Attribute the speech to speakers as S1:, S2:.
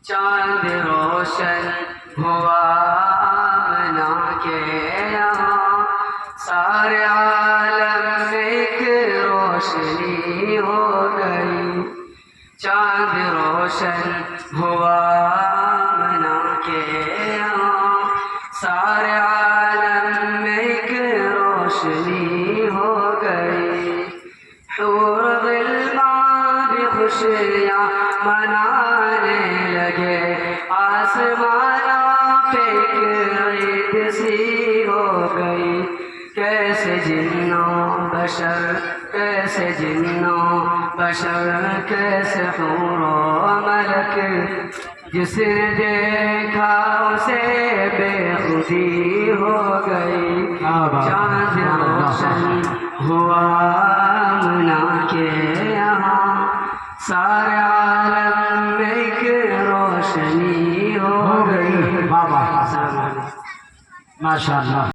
S1: چاند روشن ہوا آمنہ کے یہاں، سارے عالم میں ایک روشنی ہو گئی۔ چاند روشن ہوا آمنہ کے یہاں، سارے عالم میں ایک روشنی ہو گئی۔ حور غلمان بھی خوشیاں منانے لگے، آسمان پہ ایک عید سی ہو گئی۔ کیسے جنوں بشر، کیسے جنوں بشر، کیسے حور و ملک، جس نے دیکھا اسے بے خودی ہو گئی۔ چاند روشن ہوا آمنہ کے یہاں، سارے عالم میں ایک روشنی ہو گئی۔
S2: بابا ماشاء اللہ۔